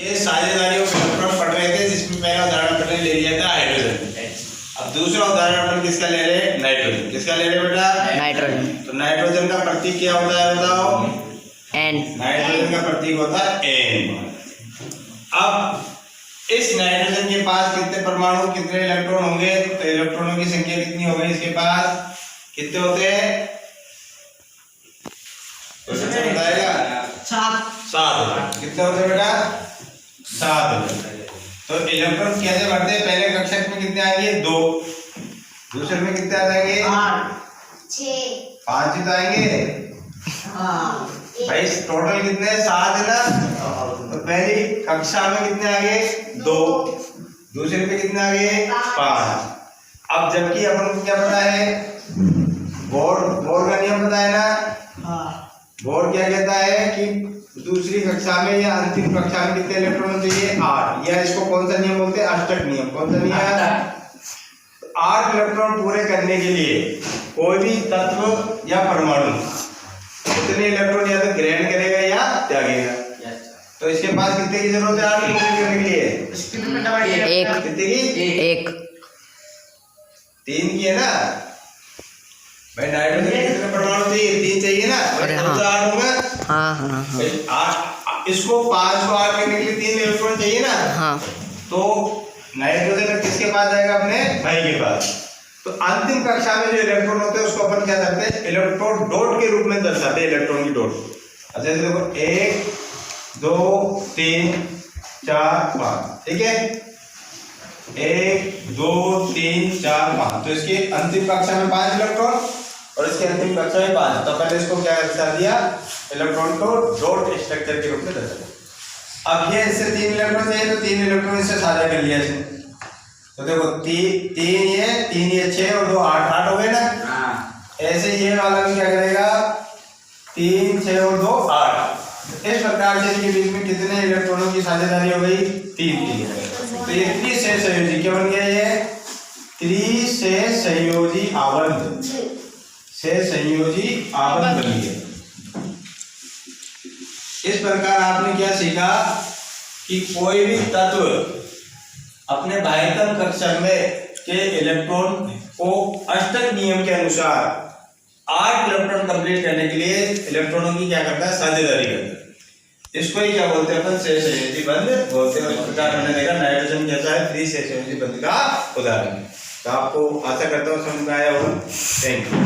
ये साझेदारियों के इलेक्ट्रॉन पढ़ रहे थे, जिसमें पहला उदाहरण अपने ले लिया था हाइड्रोजन। अब दूसरा उदाहरण अपन किसका ले रहे हैं? नाइट्रोजन। किसका ले रहे बेटा? नाइट्रोजन। तो नाइट्रोजन का प्रतीक क्या होता है बताओ? एन। नाइट्रोजन का प्रतीक होता है एन। अब इस नाइट्रोजन के पास कितने परमाणु, कितने इलेक्ट्रॉन होंगे? तो इलेक्ट्रॉनों की संख्या कितनी हो गई इसके पास? कितने होते हैं? तो बताएगा 7। कितने होते हैं बेटा? 7। तो इलेक्ट्रॉन कैसे बढ़ते हैं? पहले कक्षक में कितने आएंगे? 2। दूसरे में कितने आ जाएंगे? 6 5 ही तो आएंगे। भाई टोटल कितने? 7 है ना। तो पहली कक्षा में कितने आ गए? 2। दूसरे में कितने आ गए? 5। अब जबकि अपन को क्या पता है? बोर का नियम पता है ना? बोर क्या कहता है कि दूसरी कक्षा में या अंतिम कक्षा में कितने इलेक्ट्रॉन चाहिए? 8। या इसको कौन सा नियम बोलते हैं? अष्टक नियम। कौन सा नियम? 8 इलेक्ट्रॉन पूरे करने के लिए कोई भी तत्व या परमाणु कितने इलेक्ट्रॉन या तो ग्रहण करेगा या त्यागेगा। तो इसके पास कितने की जरूरत है 8 पूरे करने के लिए? एक। कितने की? 1। 3 की है ना भाई। नाइट्रोजन के कितने परमाणु चाहिए? 3 चाहिए ना। अरे हाँ। 8 होगा। हाँ। भाई 8, इसको 5 को 8 करने के लिए 3 इलेक्ट्रॉन चाहिए ना। हाँ। तो नाइट्रोजन किसके पास जाएगा? अपने भाई के पास। तो अंतिम कक्षा में जो इलेक्ट्रॉन होते हैं उसको अपन क्या करते हैं? इलेक्ट्रॉन डॉट के रूप में दर्शाते हैं। इलेक्ट्रॉन की डॉट। अच्छा देखो 1 2 3 4 5। ठीक है, 1 2 3 4 5। तो इसकी अंतिम कक्षा में 5 इलेक्ट्रॉन और इसकी अंतिम कक्षा में 5। तो पहले इसको क्या दर्शा दिया? इलेक्ट्रॉन को डॉट स्ट्रक्चर के रूप में दर्शा। अब ये इससे 3 इलेक्ट्रॉन चाहिए तो 3 इलेक्ट्रॉन इससे साझा कर लिया इसने। तो देखो 3 ये 6 और 2 8 हो गए ना। ऐसे ये वाला भी क्या करेगा? 3 6 और 2 8। इस प्रकार से इनके बीच में कितने इलेक्ट्रॉनों की साझेदारी हो गई? 3 की। तो ये त्रिसेह संयोजी क्या बन गया? ये त्रिसेह संयोजी आबंध, से संयोजी आबंध बन गया। इस प्रकार आपने क्या सीखा कि कोई भी तत्व अपने बाह्यतम कक्षक में के इलेक्ट्रॉन को अष्टक नियम के अनुसार 8 इलेक्ट्रॉन कंप्लीट करने के लिए इलेक्ट्रॉनों की क्या करता है? साझेदारी करता है। इसको ही क्या बोलते हैं अपन? सेह संयोजी बंध बोलते हैं। उस प्रकार हमने देखा नाइट्रोजन कैसा है? त्रिसेह संयोजी बंध का उदाहरण। तो आपको आशा करता हूँ समझ में आया होगा। Thank you.